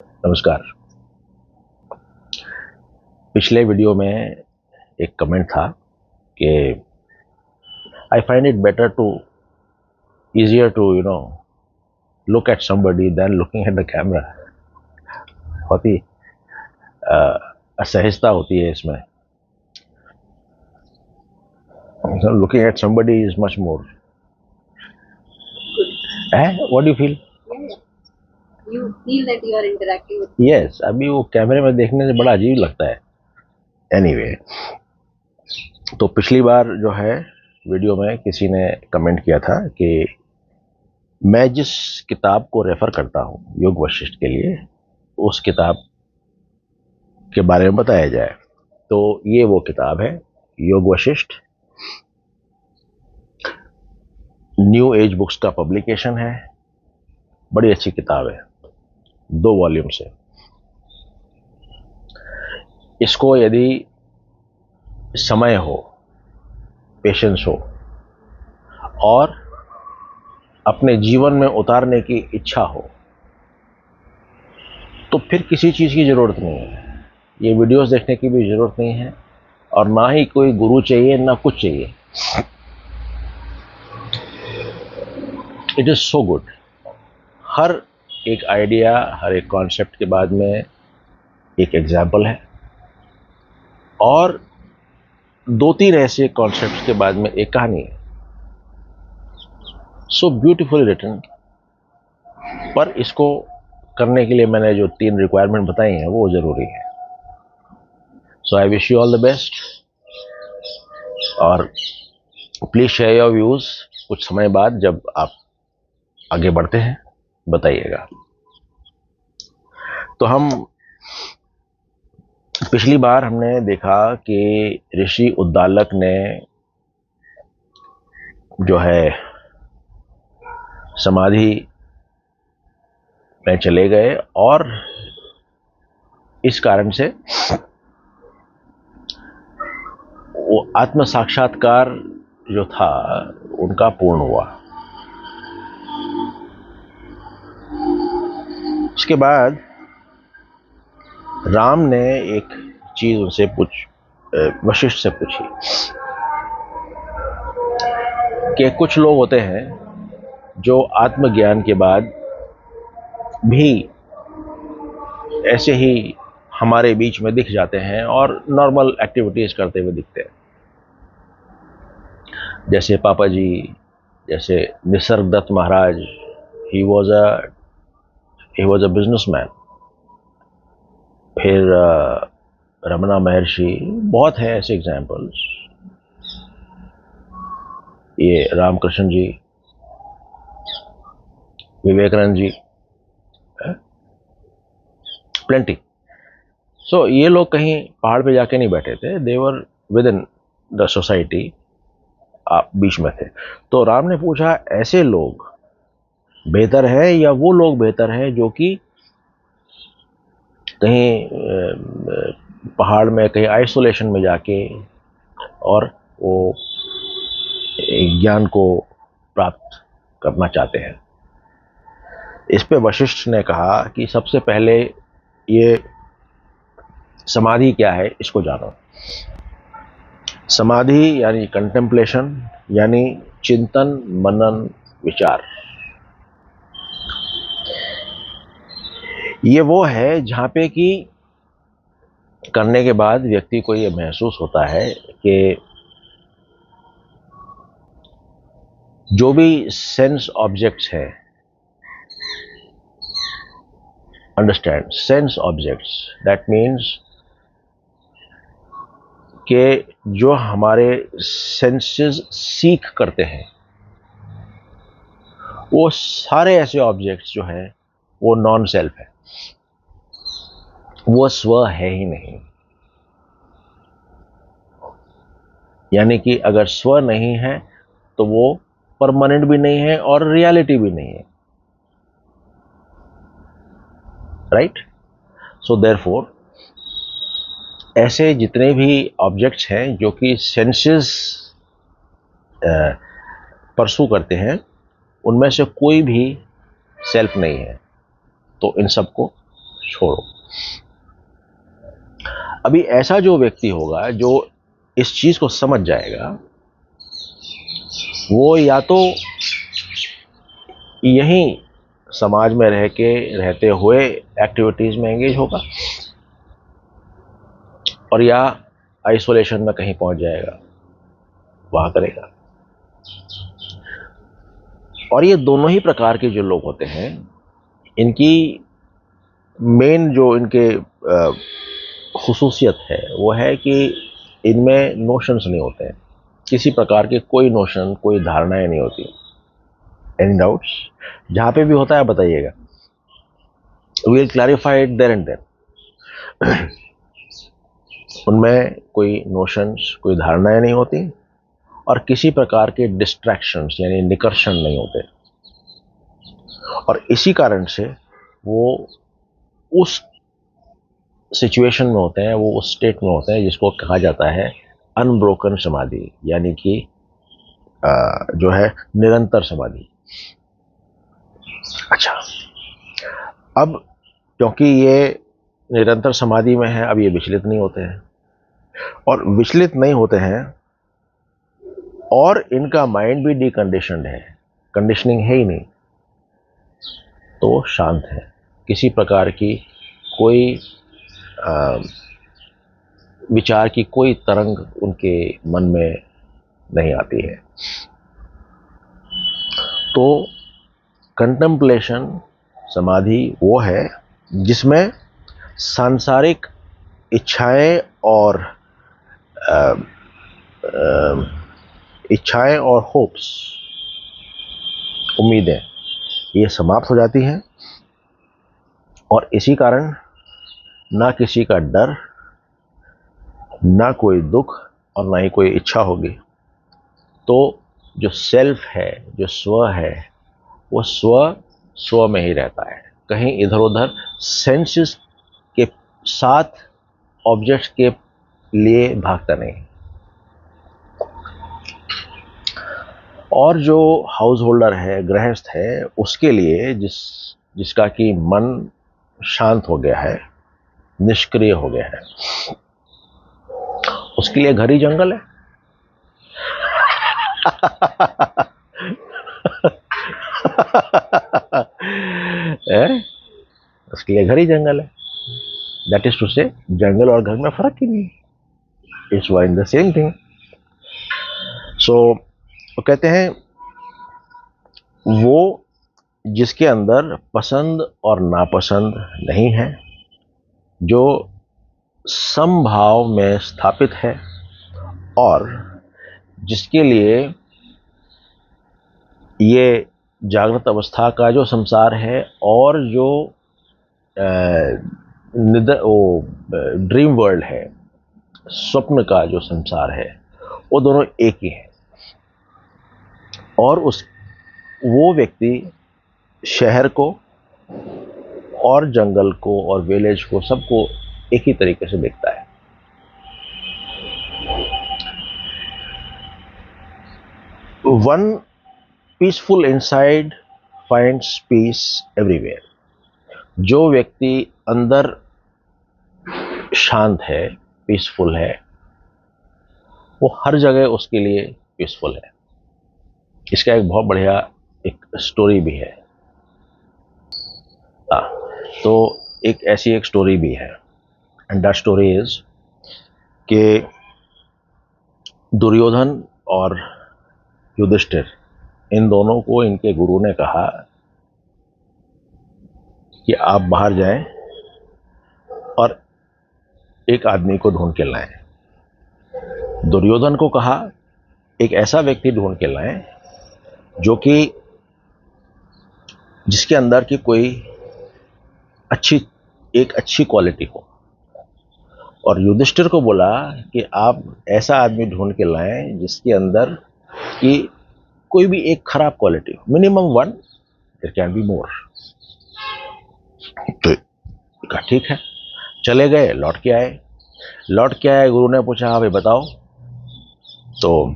नमस्कार। पिछले वीडियो में एक कमेंट था कि I find it better to easier to look at somebody than looking at the camera। बहुत ही असहजता होती है इसमें। Looking at somebody is much more what do you feel? You feel that you are interacting with Yes, अभी वो कैमरे में देखने से बड़ा अजीब लगता है। Anyway, तो पिछली बार जो है वीडियो में किसी ने कमेंट किया था कि मैं जिस किताब को रेफर करता हूँ योग वशिष्ठ के लिए, उस किताब के बारे में बताया जाए। तो ये वो किताब है, योग वशिष्ठ। न्यू एज बुक्स का पब्लिकेशन है। बड़ी अच्छी किताब है, 2 वॉल्यूम से। इसको यदि समय हो, पेशेंस हो और अपने जीवन में उतारने की इच्छा हो तो फिर किसी चीज़ की ज़रूरत नहीं है। ये वीडियोस देखने की भी ज़रूरत नहीं है और ना ही कोई गुरु चाहिए, ना कुछ चाहिए। It is so good. हर एक आइडिया, हर एक कॉन्सेप्ट के बाद में एक एग्जाम्पल है और 2-3 ऐसे कॉन्सेप्ट्स के बाद में एक कहानी है। So beautifully written. पर इसको करने के लिए मैंने जो 3 रिक्वायरमेंट बताई हैं वो ज़रूरी है। So I wish you all the best और प्लीज़ शेयर योर व्यूज़। कुछ समय बाद जब आप आगे बढ़ते हैं बताइएगा। तो हम पिछली बार हमने देखा कि ऋषि उद्दालक ने जो है समाधि में चले गए और इस कारण से वो आत्म साक्षात्कार जो था उनका पूर्ण हुआ। इसके बाद राम ने एक चीज उनसे वशिष्ठ से पूछी कि कुछ लोग होते हैं जो आत्मज्ञान के बाद भी ऐसे ही हमारे बीच में दिख जाते हैं और नॉर्मल एक्टिविटीज करते हुए दिखते हैं, जैसे पापा जी, जैसे Nisargadatta Maharaj. He was a businessman. फिर रमना महर्षि, बहुत है ऐसे एग्जाम्पल्स। ये रामकृष्ण जी, विवेकानंद जी, प्लेंटी। सो ये लोग कहीं पहाड़ पे जाके नहीं बैठे थे, they were within the society, आप बीच में थे। तो राम ने पूछा, ऐसे लोग बेहतर है या वो लोग बेहतर हैं जो कि कहीं पहाड़ में, कहीं आइसोलेशन में जाके और वो ज्ञान को प्राप्त करना चाहते हैं। इस पे वशिष्ठ ने कहा कि सबसे पहले ये समाधि क्या है इसको जानो। समाधि यानी कंटेम्पलेशन, यानी चिंतन, मनन, विचार। ये वो है जहाँ पे कि करने के बाद व्यक्ति को ये महसूस होता है कि जो भी सेंस ऑब्जेक्ट्स है, understand, sense objects, that means कि जो हमारे सेंसेस सीख करते हैं वो सारे ऐसे ऑब्जेक्ट्स जो हैं वो नॉन सेल्फ है, वो स्व है ही नहीं। यानी कि अगर स्व नहीं है तो वो परमानेंट भी नहीं है और रियलिटी भी नहीं है, राइट। सो देयरफॉर ऐसे जितने भी ऑब्जेक्ट्स हैं जो कि सेंसेस परसू करते हैं, उनमें से कोई भी सेल्फ नहीं है। तो इन सबको छोड़ो। अभी ऐसा जो व्यक्ति होगा जो इस चीज को समझ जाएगा, वो या तो यहीं समाज में रहते हुए एक्टिविटीज में एंगेज होगा, और या आइसोलेशन में कहीं पहुंच जाएगा, वहां करेगा। और ये दोनों ही प्रकार के जो लोग होते हैं, इनकी मेन जो इनके खुसूसियत है वो है कि इनमें नोशंस नहीं होते हैं, किसी प्रकार के कोई नोशन, कोई धारणाएं नहीं होती। Any doubts? जहां पे भी होता है बताइएगा, we will clarify it there and then. उनमें कोई नोशंस, कोई धारणाएं नहीं होती, और किसी प्रकार के डिस्ट्रैक्शंस यानी निकर्षण नहीं होते, और इसी कारण से वो उस सिचुएशन में होते हैं, वो उस स्टेट में होते हैं जिसको कहा जाता है अनब्रोकन समाधि, यानी कि जो है निरंतर समाधि। अच्छा, अब क्योंकि ये निरंतर समाधि में है, अब ये विचलित नहीं होते हैं, और विचलित नहीं होते हैं, और इनका माइंड भी डिकंडीशनड है, कंडीशनिंग है ही नहीं, तो शांत है। किसी प्रकार की कोई विचार की कोई तरंग उनके मन में नहीं आती है। तो कंटेम्पलेशन समाधि वो है जिसमें सांसारिक इच्छाएं और होप्स, उम्मीदें, ये समाप्त हो जाती हैं, और इसी कारण ना किसी का डर, ना कोई दुख, और ना ही कोई इच्छा होगी। तो जो सेल्फ है, जो स्व है, वो स्व में ही रहता है, कहीं इधर उधर सेंसेस के साथ ऑब्जेक्ट्स के लिए भागता नहीं। और जो हाउस होल्डर है, गृहस्थ है, उसके लिए जिसका कि मन शांत हो गया है, निष्क्रिय हो गया है, उसके लिए घर ही जंगल है। उसके लिए घर ही जंगल है। दैट इज टू से, जंगल और घर में फर्क ही नहीं, it's one the same thing. So वो कहते हैं, वो जिसके अंदर पसंद और नापसंद नहीं है, जो समभाव में स्थापित है, और जिसके लिए ये जागृत अवस्था का जो संसार है और जो ड्रीम वर्ल्ड है, स्वप्न का जो संसार है, वो दोनों एक ही है। और वो व्यक्ति शहर को और जंगल को और विलेज को, सबको एक ही तरीके से देखता है। One peaceful inside finds peace everywhere. जो व्यक्ति अंदर शांत है, पीसफुल है, वो हर जगह उसके लिए पीसफुल है। इसका एक बहुत बढ़िया एक स्टोरी भी है। तो एक ऐसी एक स्टोरी भी है, एंड दैट स्टोरी इज कि दुर्योधन और युधिष्ठिर, इन दोनों को इनके गुरु ने कहा कि आप बाहर जाएं और एक आदमी को ढूंढ के लाएं। दुर्योधन को कहा एक ऐसा व्यक्ति ढूंढ के लाएं जिसके अंदर की कोई एक अच्छी क्वालिटी हो, और युधिष्ठिर को बोला कि आप ऐसा आदमी ढूंढ के लाएं जिसके अंदर की कोई भी एक खराब क्वालिटी हो, minimum one, there can be more. तो कहा ठीक है, चले गए, लौट के आए। गुरु ने पूछा, हाँ भाई बताओ। तो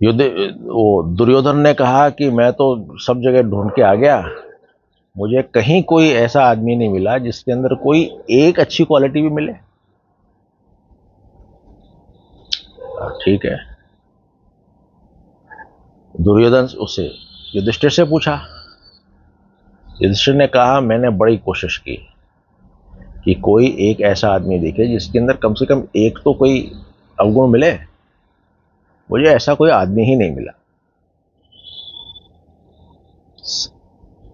दुर्योधन ने कहा कि मैं तो सब जगह ढूंढ के आ गया, मुझे कहीं कोई ऐसा आदमी नहीं मिला जिसके अंदर कोई एक अच्छी क्वालिटी भी मिले। ठीक है, दुर्योधन उससे युधिष्ठिर से पूछा। युधिष्ठिर ने कहा मैंने बड़ी कोशिश की कि कोई एक ऐसा आदमी दिखे जिसके अंदर कम से कम एक तो कोई अवगुण मिले, मुझे ऐसा कोई आदमी ही नहीं मिला।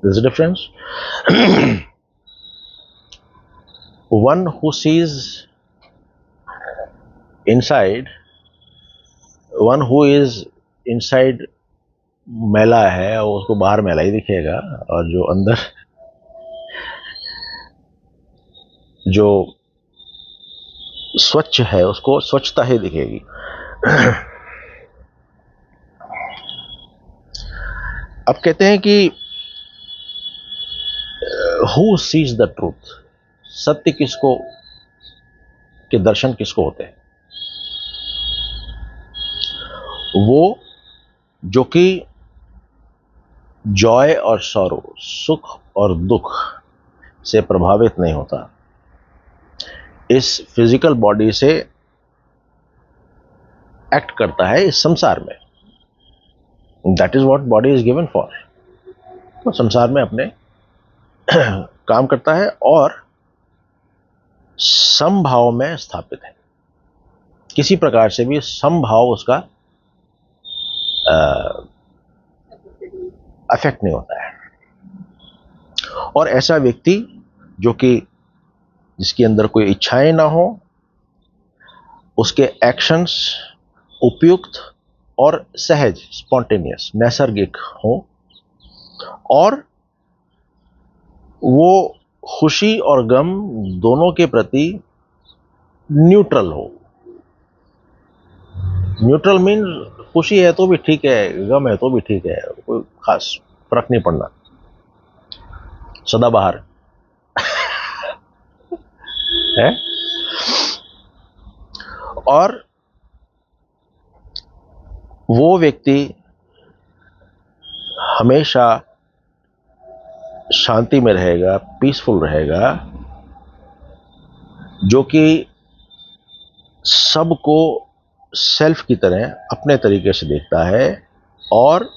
There's a difference. One who sees inside, one who is inside मैला है और उसको बाहर मैला ही दिखेगा, और जो अंदर जो स्वच्छ है उसको स्वच्छता ही दिखेगी। अब कहते हैं कि हु सीज द ट्रूथ, सत्य किसको के दर्शन किसको होते हैं? वो जो कि जॉय और सॉरो, सुख और दुख से प्रभावित नहीं होता, इस फिजिकल बॉडी से एक्ट करता है इस संसार में। That is what body is given for. वो संसार में अपने काम करता है और समभाव में स्थापित है, किसी प्रकार से भी समभाव उसका अफेक्ट नहीं होता है। और ऐसा व्यक्ति जो कि जिसके अंदर कोई इच्छाएं ना हो, उसके एक्शंस उपयुक्त और सहज, स्पॉन्टेनियस, नैसर्गिक हो, और वो खुशी और गम दोनों के प्रति न्यूट्रल हो। न्यूट्रल मीन खुशी है तो भी ठीक है, गम है तो भी ठीक है, कोई खास फर्क नहीं पड़ना, सदाबहार है। और वो व्यक्ति हमेशा शांति में रहेगा, पीसफुल रहेगा, जो कि सबको सेल्फ की तरह अपने तरीके से देखता है, और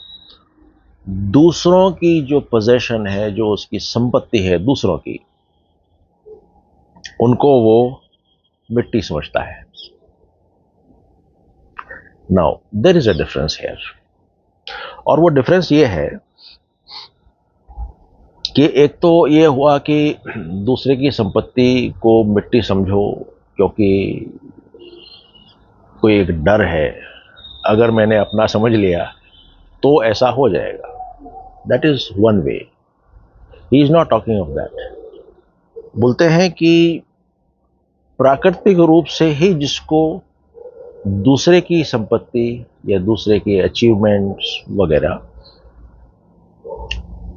दूसरों की जो पोजेशन है, जो उसकी संपत्ति है दूसरों की, उनको वो मिट्टी समझता है। Now there is a difference here, और वो डिफरेंस ये है कि एक तो ये हुआ कि दूसरे की संपत्ति को मिट्टी समझो क्योंकि कोई एक डर है, अगर मैंने अपना समझ लिया तो ऐसा हो जाएगा। That is one way. He is not talking of that. बोलते हैं कि प्राकृतिक रूप से ही जिसको दूसरे की संपत्ति या दूसरे के अचीवमेंट्स वगैरह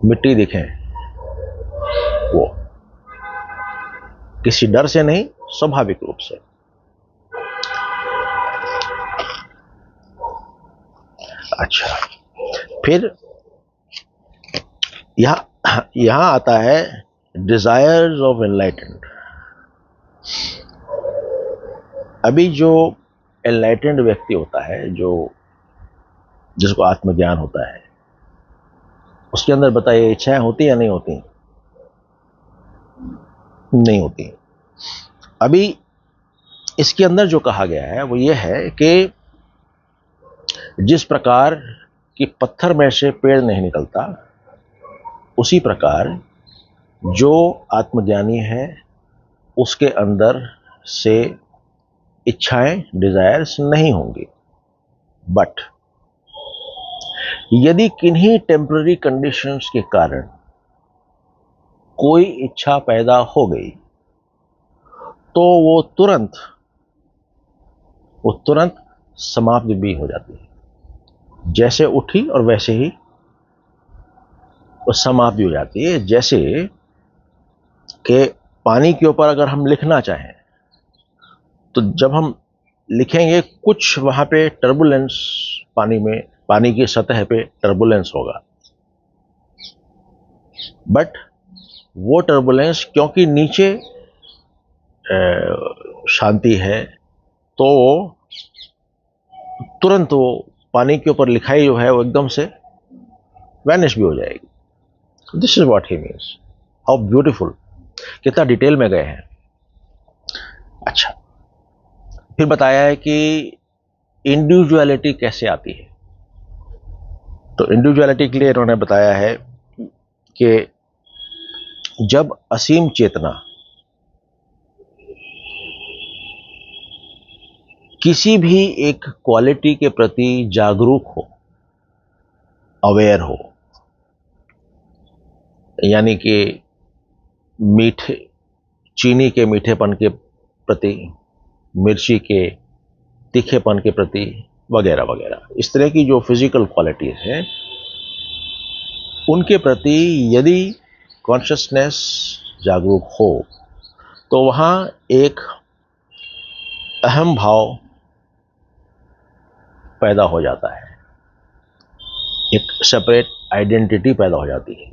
मिट्टी दिखें, वो किसी डर से नहीं, स्वाभाविक रूप से। अच्छा, फिर यहां आता है डिजायर्स ऑफ एनलाइटेंड। अभी जो एनलाइटेंड व्यक्ति होता है, जो जिसको आत्मज्ञान होता है, उसके अंदर बताइए इच्छाएं होती या नहीं होती? नहीं होती। अभी इसके अंदर जो कहा गया है वो ये है कि जिस प्रकार कि पत्थर में से पेड़ नहीं निकलता, उसी प्रकार जो आत्मज्ञानी है उसके अंदर से इच्छाएं, डिजायर्स नहीं होंगी। बट यदि किन्हीं टेम्पररी कंडीशंस के कारण कोई इच्छा पैदा हो गई तो वो तुरंत समाप्त भी हो जाती है। जैसे उठी और वैसे ही वो समाप्त भी हो जाती है। जैसे कि पानी के ऊपर अगर हम लिखना चाहें तो जब हम लिखेंगे कुछ वहां पे टर्बुलेंस, पानी की सतह पे टर्बुलेंस होगा, बट वो टर्बुलेंस क्योंकि नीचे शांति है, तो तुरंत वो पानी के ऊपर लिखाई जो है वो एकदम से वैनिश भी हो जाएगी। This is what he means. How beautiful, कितना डिटेल में गए हैं। अच्छा, फिर बताया है कि इंडिविजुअलिटी कैसे आती है। तो इंडिविजुअलिटी के लिए इन्होंने बताया है कि जब असीम चेतना किसी भी एक क्वालिटी के प्रति जागरूक हो, अवेयर हो, यानी कि मीठे चीनी के मीठेपन के प्रति, मिर्ची के तीखेपन के प्रति, वगैरह वगैरह, इस तरह की जो फिजिकल क्वालिटीज हैं उनके प्रति यदि कॉन्शियसनेस जागरूक हो तो वहाँ एक अहम भाव पैदा हो जाता है, एक सेपरेट आइडेंटिटी पैदा हो जाती है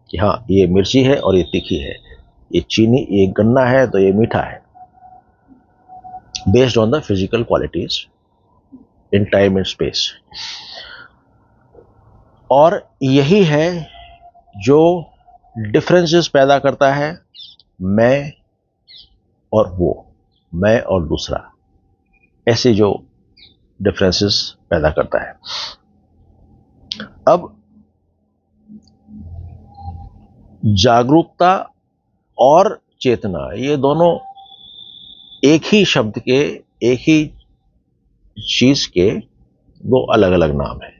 कि हाँ ये मिर्ची है और ये तीखी है, ये चीनी, ये गन्ना है तो ये मीठा है, based on the physical qualities in time and space. और यही है जो डिफरेंसेस पैदा करता है मैं और वो, मैं और दूसरा, ऐसे जो डिफरेंसेस पैदा करता है। अब जागरूकता और चेतना, ये दोनों एक ही शब्द के, एक ही चीज के दो अलग अलग नाम हैं।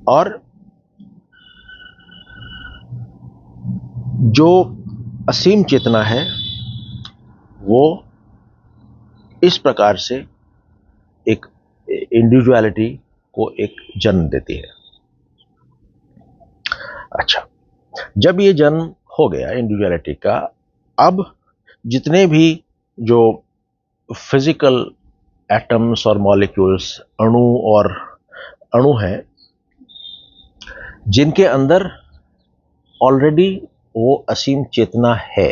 और जो असीम चेतना है वो इस प्रकार से एक इंडिविजुअलिटी को एक जन्म देती है। अच्छा, जब ये जन्म हो गया इंडिविजुअलिटी का, अब जितने भी जो फिजिकल एटम्स और मॉलिक्यूल्स, अणु हैं, जिनके अंदर ऑलरेडी वो असीम चेतना है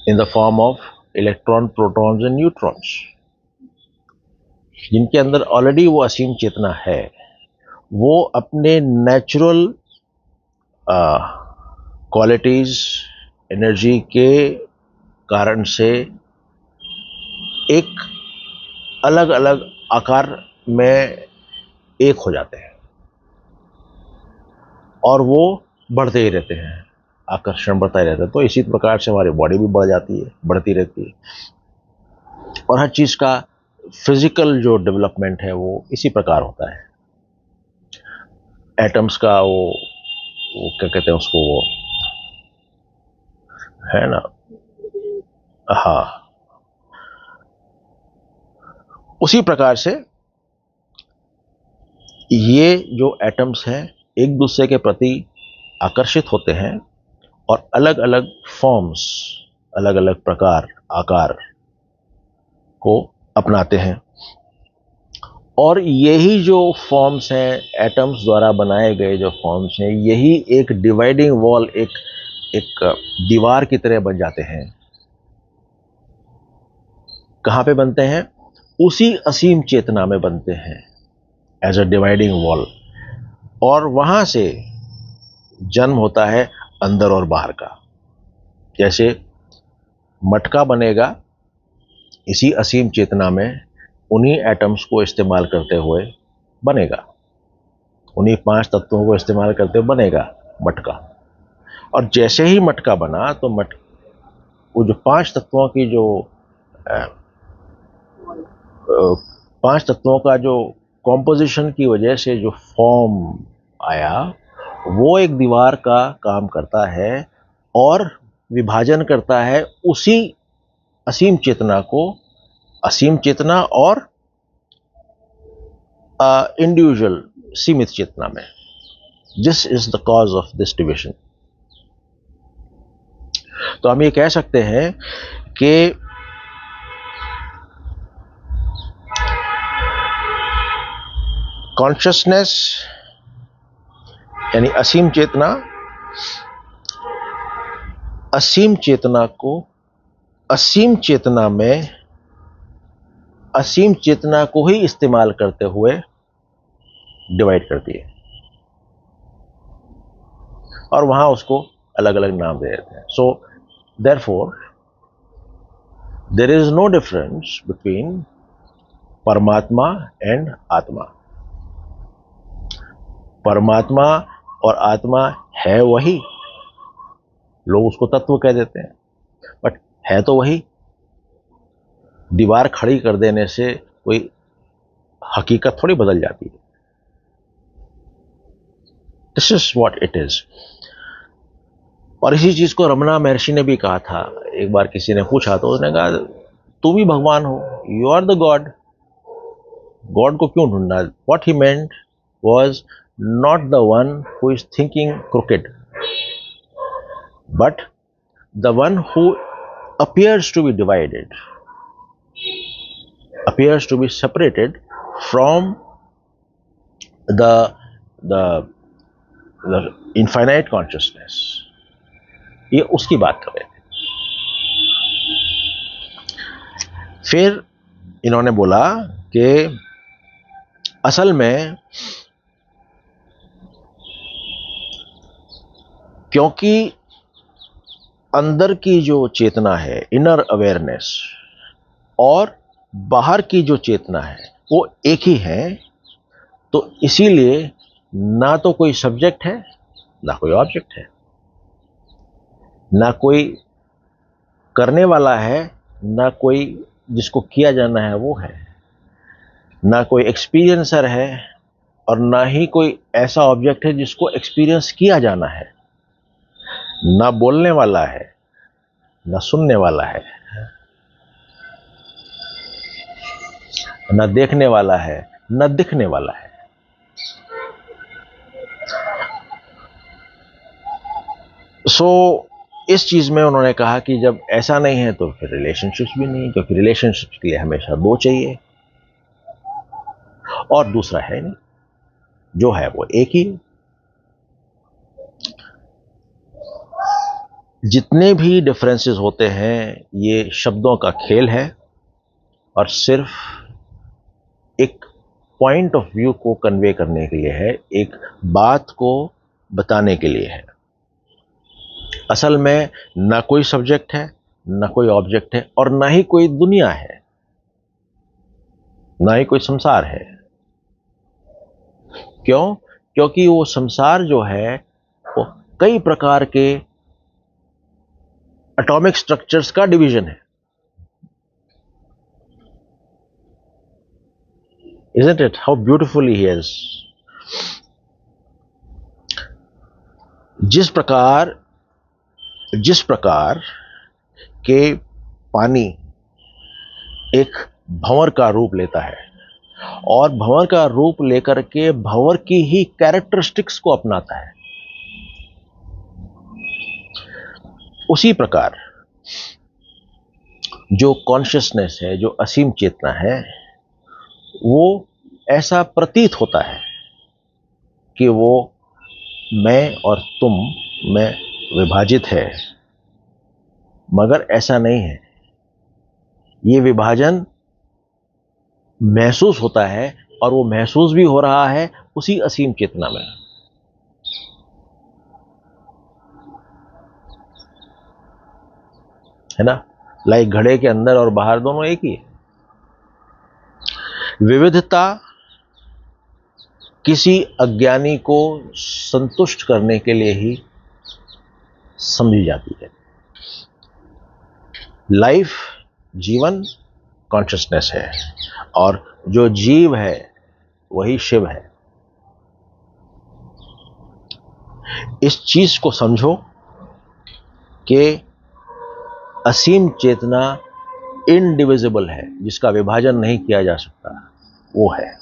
in the form of electron, protons and neutrons, जिनके अंदर ऑलरेडी वो असीम चेतना है, वो अपने नेचुरल क्वालिटीज, एनर्जी के कारण से एक अलग अलग आकार में एक हो जाते हैं और वो बढ़ते ही रहते हैं, आकर्षण बढ़ता ही रहता है। तो इसी प्रकार से हमारी बॉडी भी बढ़ जाती है, बढ़ती रहती है, और हर चीज़ का फिजिकल जो डेवलपमेंट है वो इसी प्रकार होता है। एटम्स का वो क्या कहते हैं उसको, वो है ना, हाँ, उसी प्रकार से ये जो एटम्स हैं एक दूसरे के प्रति आकर्षित होते हैं और अलग अलग फॉर्म्स, अलग अलग प्रकार, आकार को अपनाते हैं। और यही जो फॉर्म्स हैं, एटम्स द्वारा बनाए गए जो फॉर्म्स हैं, यही एक डिवाइडिंग वॉल, एक दीवार की तरह बन जाते हैं। कहाँ पे बनते हैं? उसी असीम चेतना में बनते हैं, एज अ डिवाइडिंग वॉल। और वहां से जन्म होता है अंदर और बाहर का। जैसे मटका बनेगा इसी असीम चेतना में, उन्हीं एटम्स को इस्तेमाल करते हुए बनेगा, उन्हीं 5 तत्वों को इस्तेमाल करते हुए बनेगा मटका। और जैसे ही मटका बना तो वो जो 5 तत्वों की जो 5 तत्वों का जो कॉम्पोजिशन की वजह से जो फॉर्म आया, वो एक दीवार का काम करता है और विभाजन करता है उसी असीम चेतना को, असीम चेतना और इंडिविजुअल सीमित चेतना में। This is the cause of this division. तो हम ये कह सकते हैं कि कॉन्शियसनेस यानी असीम चेतना, असीम चेतना को असीम चेतना में असीम चेतना को ही इस्तेमाल करते हुए डिवाइड करती है और वहां उसको अलग अलग नाम दे देते हैं. So therefore there is no difference between परमात्मा एंड आत्मा. परमात्मा और आत्मा है वही, लोग उसको तत्व कह देते हैं, बट है तो वही. दीवार खड़ी कर देने से कोई हकीकत थोड़ी बदल जाती है. This is what it is. और इसी चीज को रमना महर्षि ने भी कहा था. एक बार किसी ने पूछा तो उसने कहा तुम ही भगवान हो, you are the God. God को क्यों ढूंढना? What he meant was not the one who is thinking crooked, but the one who appears to be divided, appears to be separated from the the the infinite consciousness. ये उसकी बात कर रहे थे. फिर इन्होंने बोला कि असल में क्योंकि अंदर की जो चेतना है, इनर अवेयरनेस, और बाहर की जो चेतना है वो एक ही है, तो इसीलिए ना तो कोई सब्जेक्ट है ना कोई ऑब्जेक्ट है, ना कोई करने वाला है ना कोई जिसको किया जाना है वो है, ना कोई एक्सपीरियंसर है और ना ही कोई ऐसा ऑब्जेक्ट है जिसको एक्सपीरियंस किया जाना है. ना बोलने वाला है ना सुनने वाला है, ना देखने वाला है ना दिखने वाला है. सो इस चीज में उन्होंने कहा कि जब ऐसा नहीं है तो फिर रिलेशनशिप्स भी नहीं, क्योंकि रिलेशनशिप्स के लिए हमेशा दो चाहिए और दूसरा है नहीं, जो है वो एक ही. जितने भी डिफरेंसेस होते हैं ये शब्दों का खेल है और सिर्फ एक पॉइंट ऑफ व्यू को कन्वे करने के लिए है, एक बात को बताने के लिए है. असल में ना कोई सब्जेक्ट है ना कोई ऑब्जेक्ट है और ना ही कोई दुनिया है, ना ही कोई संसार है. क्यों? क्योंकि वो संसार जो है वो कई प्रकार के एटॉमिक स्ट्रक्चर्स का डिवीजन है. Isn't it? How beautifully he is. जिस प्रकार के पानी एक भंवर का रूप लेता है और भंवर का रूप लेकर के भंवर की ही कैरेक्टरिस्टिक्स को अपनाता है, उसी प्रकार जो कॉन्शियसनेस है, जो असीम चेतना है, वो ऐसा प्रतीत होता है कि वो मैं और तुम में विभाजित है, मगर ऐसा नहीं है. ये विभाजन महसूस होता है और वो महसूस भी हो रहा है उसी असीम चेतना में. है ना? लाइक घड़े के अंदर और बाहर दोनों एक ही है. विविधता किसी अज्ञानी को संतुष्ट करने के लिए ही समझी जाती है. लाइफ, जीवन कॉन्शियसनेस है और जो जीव है वही शिव है. इस चीज को समझो कि असीम चेतना इनडिविजिबल है, जिसका विभाजन नहीं किया जा सकता, वो है.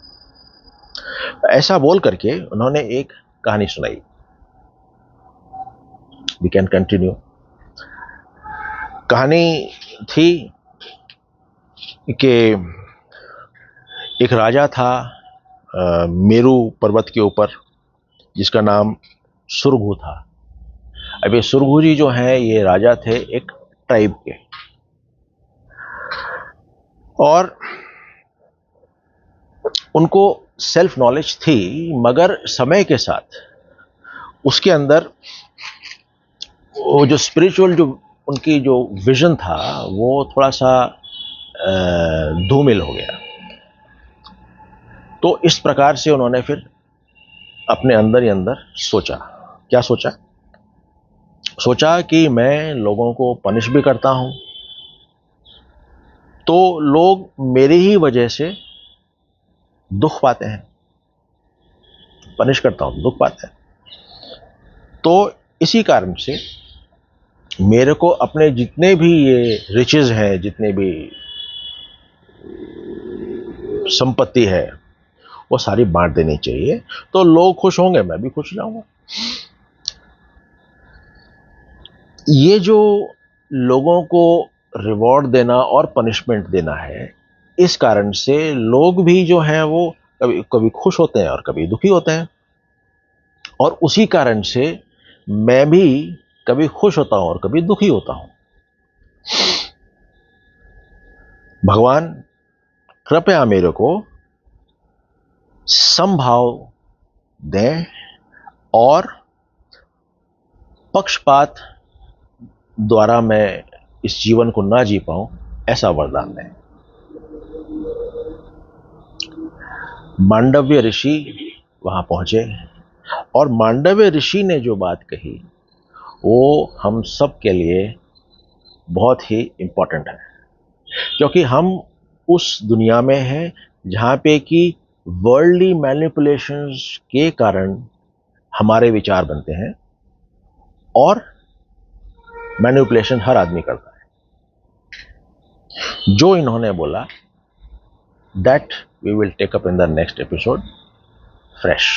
ऐसा बोल करके उन्होंने एक कहानी सुनाई. We can continue. कहानी थी कि एक राजा था मेरू पर्वत के ऊपर, जिसका नाम सुरघु था। अब ये सुरघु जी जो हैं ये राजा थे एक ट्राइब के, और उनको सेल्फ नॉलेज थी, मगर समय के साथ उसके अंदर वो जो स्पिरिचुअल जो उनकी जो विजन था वो थोड़ा सा धूमिल हो गया। तो इस प्रकार से उन्होंने फिर अपने अंदर ही अंदर सोचा, क्या सोचा? सोचा कि मैं लोगों को पनिश भी करता हूं तो लोग मेरी ही वजह से दुख पाते हैं, पनिश करता हूं दुख पाते हैं। तो इसी कारण से मेरे को अपने जितने भी ये रिचेज हैं, जितने भी संपत्ति है, वो सारी बांट देनी चाहिए, तो लोग खुश होंगे, मैं भी खुश जाऊंगा। ये जो लोगों को रिवॉर्ड देना और पनिशमेंट देना है, इस कारण से लोग भी जो हैं वो कभी कभी खुश होते हैं और कभी दुखी होते हैं, और उसी कारण से मैं भी कभी खुश होता हूं और कभी दुखी होता हूं। भगवान कृपया मेरे को समभाव दें और पक्षपात द्वारा मैं इस जीवन को ना जी पाऊं, ऐसा वरदान दें। मांडव्य ऋषि वहां पहुंचे और मांडव्य ऋषि ने जो बात कही वो हम सब के लिए बहुत ही इंपॉर्टेंट है, क्योंकि हम उस दुनिया में हैं जहां पे कि वर्ल्डली मैनिपुलेशंस के कारण हमारे विचार बनते हैं, और मैनिपुलेशन हर आदमी करता है। जो इन्होंने बोला that we will take up in the next episode fresh.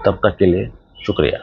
तब तक के लिए शुक्रिया।